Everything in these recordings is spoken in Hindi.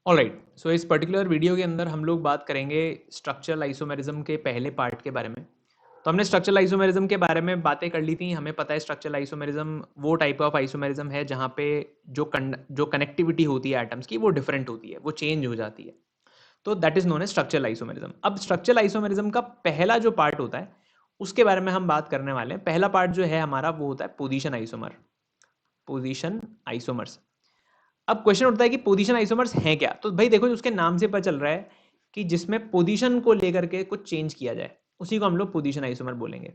ऑलराइट, सो इस पर्टिकुलर वीडियो के अंदर हम लोग बात करेंगे स्ट्रक्चरल आइसोमेरिज्म के पहले पार्ट के बारे में। तो हमने स्ट्रक्चरल आइसोमेरिज्म के बारे में बातें कर ली थी। हमें पता है स्ट्रक्चरल आइसोमेरिज्म वो टाइप ऑफ आइसोमेरिज्म है जहाँ पे जो कनेक्टिविटी होती है एटम्स की वो डिफरेंट होती है, वो चेंज हो जाती है। तो that is known as structural isomerism. अब स्ट्रक्चरल आइसोमेरिज्म का पहला जो पार्ट होता है उसके बारे में हम बात करने वाले हैं। पहला पार्ट जो है हमारा वो होता है पोजीशन आइसोमर, पोजीशन आइसोमर्स। अब क्वेश्चन उठता है कि पोजीशन आइसोमर्स हैं क्या? तो भाई देखो, उसके नाम से पता चल रहा है कि जिसमें पोजीशन को लेकर के कुछ चेंज किया जाए, उसी को हम लोग पोजीशन आइसोमर बोलेंगे।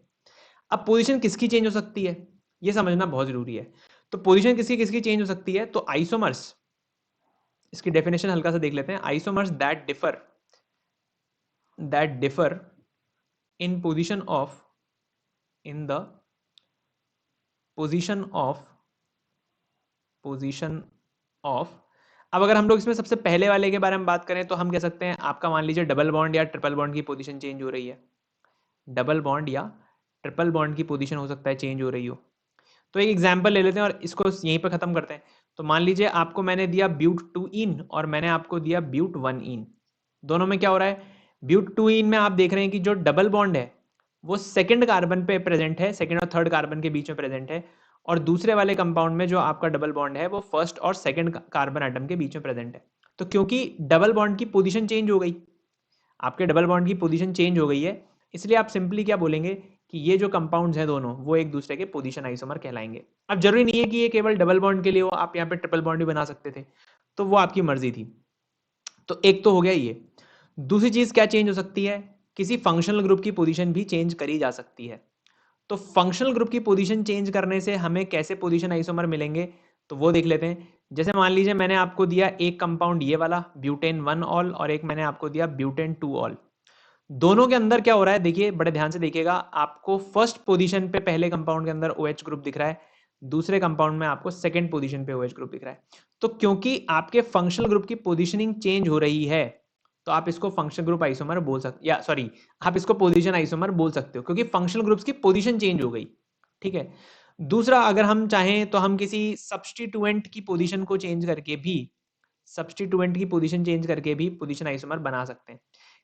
अब पोजीशन किसकी चेंज हो सकती है, ये समझना बहुत जरूरी है। तो पोजीशन किसकी किसकी चेंज हो सकती है? तो आइसोमर्स, इसकी डेफिनेशन हल्का सा देख लेते हैं। Isomers that differ in position of, in the position of. अब अगर हम लोग इसमें सबसे पहले वाले के बारे में बात करें तो हम कह सकते हैं आपका मान लीजिए डबल बॉन्ड या ट्रिपल बॉन्ड की पोजीशन चेंज हो रही है। डबल बॉन्ड या ट्रिपल बॉन्ड की पोजीशन हो सकता है चेंज हो रही हो। तो एक एग्जांपल ले लेते हैं और इसको यहीं पर खत्म करते हैं। तो मान लीजिए आपको मैंने दिया ब्यूट 2 इन और मैंने आपको दिया ब्यूट 1 इन। दोनों में क्या हो रहा है? ब्यूट 2 इन में आप देख रहे हैं कि जो डबल बॉन्ड है वो सेकंड कार्बन पे प्रेजेंट है, सेकंड और थर्ड कार्बन के बीच में प्रेजेंट है। और दूसरे वाले कंपाउंड में जो आपका डबल बॉन्ड है वो फर्स्ट और सेकंड कार्बन एटम के बीच में प्रेजेंट है। तो क्योंकि डबल बॉन्ड की पोजीशन चेंज हो गई, आपके डबल बॉन्ड की पोजीशन चेंज हो गई है, इसलिए आप सिंपली क्या बोलेंगे कि ये जो कंपाउंड्स हैं दोनों वो एक दूसरे के पोजीशन आइसोमर कहलाएंगे। अब जरूरी नहीं है कि ये केवल डबल बॉन्ड के लिए हो, आप यहाँ पे ट्रिपल बॉन्ड भी बना सकते थे, तो वो आपकी मर्जी थी। तो एक तो हो गया ये। दूसरी चीज क्या चेंज हो सकती है? किसी फंक्शनल ग्रुप की पोजीशन भी चेंज करी जा सकती है। तो फंक्शनल ग्रुप की पोजीशन चेंज करने से हमें कैसे पोजीशन आइसोमर मिलेंगे, तो वो देख लेते हैं। जैसे मान लीजिए मैंने आपको दिया एक कंपाउंड ये वाला ब्यूटेन 1 ऑल और एक मैंने आपको दिया ब्यूटेन 2 ऑल। दोनों के अंदर क्या हो रहा है देखिए, बड़े ध्यान से देखिएगा। आपको फर्स्ट पोजीशन पे पहले कंपाउंड के अंदर OH ग्रुप दिख रहा है, दूसरे कंपाउंड में आपको सेकंड पोजीशन पे OH ग्रुप दिख रहा है। तो क्योंकि आपके फंक्शनल ग्रुप की पोजीशनिंग चेंज हो रही है, तो आप इसको फंक्शनल ग्रुप आइसोमर बोल सकते, या सॉरी, आप इसको पोजीशन आइसोमर बोल सकते हो क्योंकि फंक्शनल ग्रुप्स की पोजीशन चेंज हो गई। ठीक है। दूसरा, अगर हम चाहें तो हम किसी सब्स्टिट्यूएंट की पोजीशन को चेंज करके भी, सब्स्टिट्यूएंट की पोजीशन चेंज करके भी पोजीशन आइसोमर बना सकते हैं।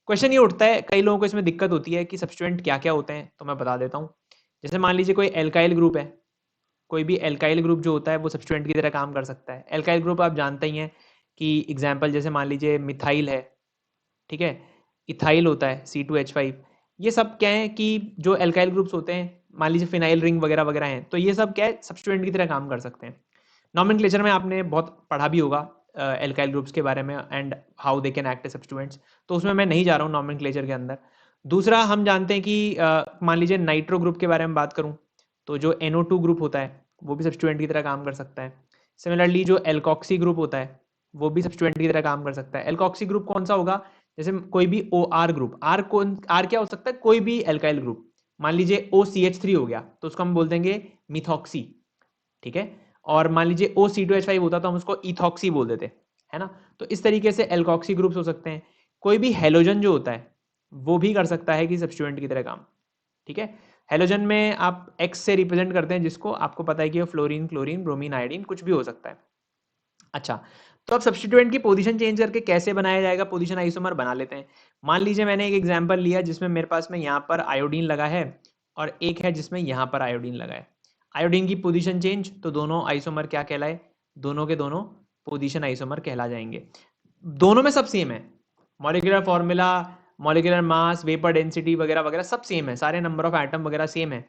क्वेश्चन ये उठता है, कई लोगों को इसमें दिक्कत होती है कि सब्स्टिट्यूएंट क्या क्या होते हैं, तो मैं बता देता हूँ। जैसे मान लीजिए कोई एल्काइल ग्रुप है, कोई भी एल्काइल ग्रुप जो होता है वो सब्स्टिट्यूएंट की तरह काम कर सकता है। एल्काइल ग्रुप आप जानते ही हैं कि एग्जाम्पल जैसे मान लीजिए मिथाइल है, ठीक है, इथाइल होता है C2H5। ये सब क्या है कि जो एल्काइल ग्रुप्स होते हैं, मान लीजिए फिनाइल रिंग वगैरह वगैरह हैं, तो ये सब क्या है, सब्स्टिट्यूएंट की तरह काम कर सकते हैं। नॉमेनक्लेचर में आपने बहुत पढ़ा भी होगा एल्काइल ग्रुप्स के बारे में and how they can act as substituents, तो उसमें मैं नहीं जा रहा हूँ नॉमेनक्लेचर के अंदर। दूसरा, हम जानते हैं कि मान लीजिए नाइट्रो ग्रुप के बारे में बात करूँ तो जो NO2 ग्रुप होता है वो भी सब्स्टिट्यूएंट की तरह काम कर सकता है। सिमिलरली जो एल्कॉक्सी ग्रुप होता है वो भी सब्स्टिट्यूएंट की तरह काम कर सकता है। एल्कॉक्सी ग्रुप कौन सा होगा? जैसे कोई भी OR ग्रुप, आर क्या हो सकता है? कोई भी एल्काइल ग्रुप। मान लीजिए OCH3 हो गया तो उसको हम बोल देंगे मिथॉक्सी, ठीक है। और मान लीजिए OC2H5 होता तो हम उसको इथॉक्सी बोल देते, है ना। तो इस तरीके से एल्कॉक्सी ग्रुप्स हो सकते हैं। कोई भी हेलोजन जो होता है वो भी कर सकता है कि सब्स्टिट्यूएंट की तरह काम, ठीक है। हेलोजन में आप X से रिप्रेजेंट करते हैं, जिसको आपको पता है कि वो फ्लोरीन, क्लोरीन, ब्रोमीन, आयोडीन कुछ भी हो सकता है। अच्छा, तो अब सब्स्टिट्यूएंट की पोजीशन चेंज करके कैसे बनाया जाएगा पोजीशन आइसोमर, बना लेते हैं। मान लीजिए मैंने एक एग्जांपल लिया जिसमें मेरे पास में यहाँ पर आयोडीन लगा है और एक है जिसमें यहाँ पर आयोडीन लगा है। आयोडीन की पोजीशन चेंज, तो दोनों आइसोमर क्या कहलाए? दोनों के दोनों पोजीशन आइसोमर कहला जाएंगे। दोनों में सब सेम है, molecular formula, molecular mass, vapour density वगैरह वगैरह सब सेम है, सारे नंबर ऑफ एटम वगैरह सेम है।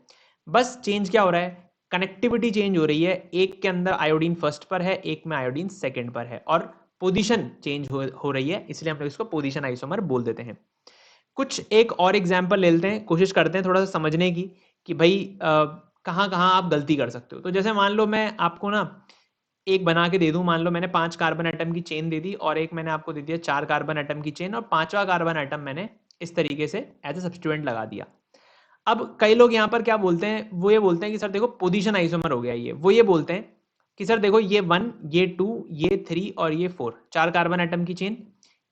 बस चेंज क्या हो रहा है? कनेक्टिविटी चेंज हो रही है। एक के अंदर आयोडीन फर्स्ट पर है, एक में आयोडीन सेकंड पर है, और पोजीशन चेंज हो रही है, इसलिए हम लोग इसको पोजीशन आइसोमर बोल देते हैं। कुछ एक और एग्जांपल ले लेते हैं, कोशिश करते हैं थोड़ा सा समझने की कि भाई कहाँ कहाँ आप गलती कर सकते हो। तो जैसे मान लो मैं आपको ना एक बना के दे दूं, मान लो मैंने 5 कार्बन एटम की चेन दे दी और एक मैंने आपको दे दिया 4 कार्बन एटम की चेन, और पांचवा कार्बन एटम मैंने इस तरीके से एज ए सब्स्टिट्यूएंट लगा दिया। अब कई लोग यहाँ पर क्या बोलते हैं, वो ये बोलते हैं कि सर देखो पोजीशन आइसोमर हो गया ये। वो ये बोलते हैं कि सर देखो ये 1, ये 2, ये 3 और ये 4, 4 कार्बन एटम की चेन,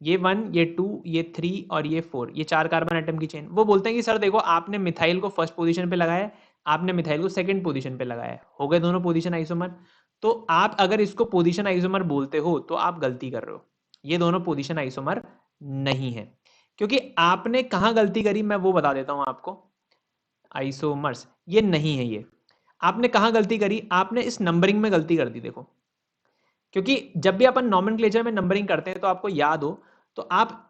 ये 1, ये 2, ये 3 और ये 4, ये 4 कार्बन एटम की चेन। वो बोलते हैं कि सर देखो आपने मिथाइल को फर्स्ट पोजीशन पे लगाया है, आपने मिथाइल को सेकंड पोजीशन पे लगाया है, हो गए दोनों पोजीशन आइसोमर। तो आप अगर इसको पोजीशन आइसोमर बोलते हो तो आप गलती कर रहे हो। ये दोनों पोजीशन आइसोमर नहीं है। क्योंकि आपने कहाँ गलती करी मैं वो बता देता हूं आपको। आइसोमर्स ये नहीं है। ये आपने कहाँ गलती करी, आपने इस नंबरिंग में गलती कर दी। देखो, क्योंकि जब भी अपन नॉमेनक्लेचर में नंबरिंग करते हैं तो आपको याद हो तो आप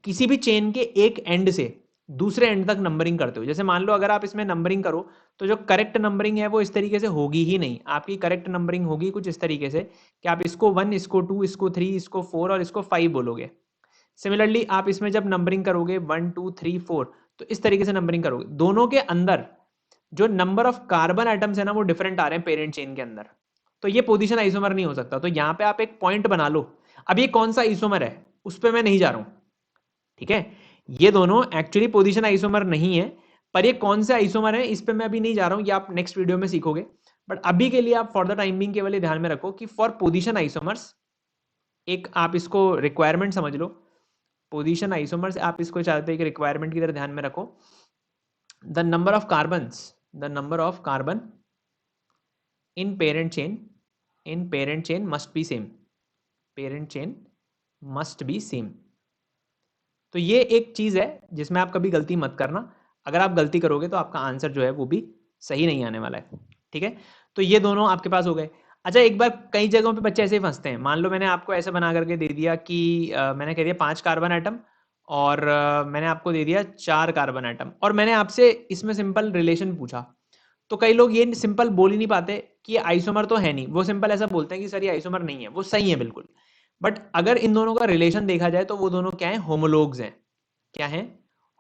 किसी भी चेन के एक एंड से दूसरे एंड तक नंबरिंग करते हो। जैसे मान लो अगर आप इसमें नंबरिंग करो तो जो करेक्ट नंबरिंग है वो इस तरीके से होगी ही नहीं। आपकी करेक्ट नंबरिंग होगी कुछ इस तरीके से कि आप इसको 1, इसको 2, इसको 3, इसको 4 और इसको 5 बोलोगे। सिमिलरली आप इसमें जब नंबरिंग करोगे 1, 2, 3, 4 तो इस तरीके से नंबरिंग करोगे। दोनों के अंदर जो नंबर ऑफ कार्बन एटम्स है ना वो डिफरेंट आ रहे हैं पेरेंट चेन के अंदर। तो ये पोजीशन आइसोमर नहीं हो सकता। तो यहां पे आप एक पॉइंट बना लो। अब ये कौन सा आइसोमर है उस पर मैं नहीं जा रहा हूं, ठीक है। ये दोनों एक्चुअली पोजीशन आइसोमर नहीं है, पर ये कौन से आइसोमर है इस पे मैं अभी नहीं जा रहा हूं, ये आप नेक्स्ट वीडियो में सीखोगे। बट अभी के लिए आप फॉर द टाइमिंग केवल ये ध्यान में रखो कि फॉर पोजीशन आइसोमर्स, एक आप इसको रिक्वायरमेंट समझ लो। पोजीशन आइसोमर्स आप इसको चाहते हैं कि रिक्वायरमेंट की तरह ध्यान में रखो। The number of carbon in parent chain must be same. Parent chain must be same. तो ये एक चीज है जिसमें आप कभी गलती मत करना। अगर आप गलती करोगे तो आपका आंसर जो है वो भी सही नहीं आने वाला है, ठीक है। तो ये दोनों आपके पास हो गए। अच्छा, एक बार कई जगहों पे बच्चे ऐसे ही फंसते हैं। मान लो मैंने आपको ऐसे बना करके दे दिया कि मैंने कह दिया 5 कार्बन एटम और मैंने आपको दे दिया 4 कार्बन एटम और मैंने आपसे इसमें सिंपल रिलेशन पूछा। तो कई लोग ये सिंपल बोल ही नहीं पाते कि ये आइसोमर तो है नहीं। वो सिंपल ऐसा बोलते हैं कि सर ये आइसोमर नहीं है। वो सही है बिल्कुल, बट अगर इन दोनों का रिलेशन देखा जाए तो वो दोनों क्या है, होमोलोग्स हैं। क्या है,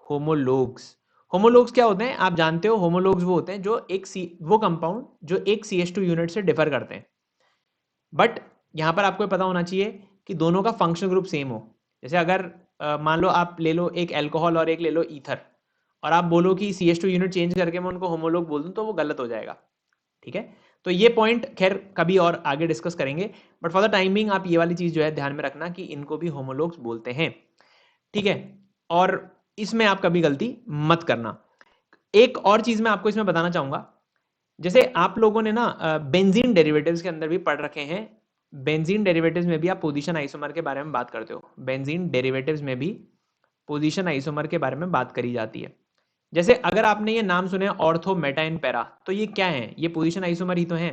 होमोलोग्स। होमोलोग्स क्या होते हैं आप जानते हो। होमोलोग्स वो होते हैं जो वो कंपाउंड जो एक CH2 यूनिट से डिफर करते हैं। बट यहां पर आपको पता होना चाहिए कि दोनों का फंक्शनल ग्रुप सेम हो। जैसे अगर मान लो आप ले लो एक एल्कोहल और एक ले लो ईथर और आप बोलो कि CH2 यूनिट चेंज करके मैं उनको होमोलोग बोल दूं तो वो गलत हो जाएगा, ठीक है। तो ये पॉइंट खैर कभी और आगे डिस्कस करेंगे, बट फॉर द टाइमिंग आप ये वाली चीज जो है ध्यान में रखना कि इनको भी होमोलोग्स बोलते हैं, ठीक है। और इसमें आप कभी गलती मत करना। एक और चीज मैं आपको इसमें बताना चाहूंगा। जैसे आप लोगों ने ना बेंजीन डेरिवेटिव्स के अंदर भी पढ़ रखे हैं। बेंजीन डेरिवेटिव्स में भी आप पोजीशन आइसोमर के बारे में बात करते हो। बेंजीन डेरिवेटिव्स में भी पोजीशन आइसोमर के बारे में बात करी जाती है। जैसे अगर आपने ये नाम सुने ऑर्थो, मेटा एंड पैरा, तो ये क्या है, ये पोजीशन आइसोमर ही तो है।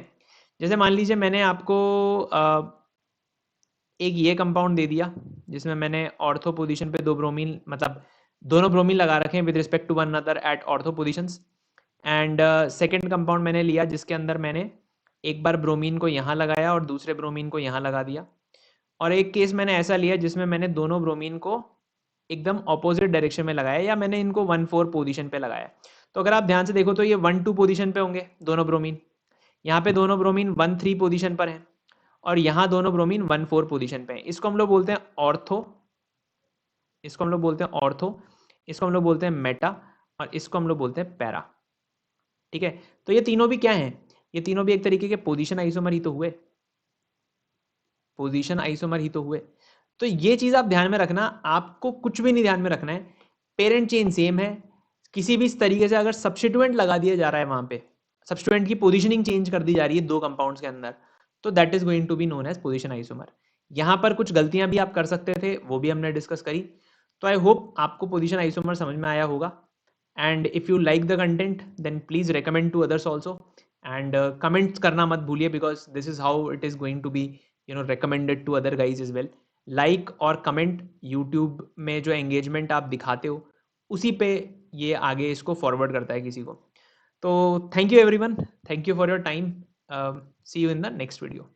जैसे मान लीजिए मैंने आपको एक ये कंपाउंड दे दिया जिसमें मैंने ऑर्थो पोजीशन पे 2 ब्रोमीन, मतलब दोनों ब्रोमीन लगा रखे हैं with respect to one another at ortho positions. And second compound मैंने लिया जिसके अंदर मैंने एक बार ब्रोमीन को यहाँ लगाया और दूसरे ब्रोमीन को यहाँ लगा दिया। और एक केस मैंने ऐसा लिया जिसमें मैंने दोनों ब्रोमीन को एकदम ऑपोजिट डायरेक्शन में लगाया या मैंने इनको 1,4 पोजीशन पे लगाया। तो अगर आप ध्यान से देखो तो ये 1,2 पोजीशन पे होंगे दोनों ब्रोमीन। यहाँ पे दोनों ब्रोमीन 1,3 पोजीशन पर हैं और यहाँ दोनों ब्रोमीन 1,4 पोजीशन पे हैं। इसको हम लोग बोलते हैं ऑर्थो, इसको हम लोग बोलते हैं ऑर्थो, इसको हम लोग बोलते हैं मेटा और इसको हम लोग बोलते हैं पैरा, ठीक है। तो ये तीनों भी क्या हैं, ये तीनों भी एक तरीके के पोजीशन आइसोमर ही तो हुए। पोजीशन आइसोमर ही तो हुए। तो ये चीज आप ध्यान में रखना, आपको कुछ भी नहीं ध्यान में रखना है। पेरेंट चेन सेम है, किसी भी इस तरीके से अगर सब्स्टिट्यूएंट लगा दिया जा रहा है वहां पे, सब्स्टिट्यूएंट की पोजीशनिंग चेंज कर दी जा रही है दो कंपाउंड्स के अंदर, तो that is going to be known as position isomer. यहां पर कुछ गलतियां भी आप कर सकते थे, वो भी हमने डिस्कस करी। तो आई होप आपको पोजीशन आइसोमर समझ में आया होगा। And if you like the content then please recommend to others also. And comments करना मत भूलिए because this is how it is going to be recommended to other guys as well। Like और कमेंट यूट्यूब में जो एंगेजमेंट आप दिखाते हो उसी पे ये आगे इसको फॉरवर्ड करता है किसी को। तो thank you everyone, thank you for your time, see you in the next video.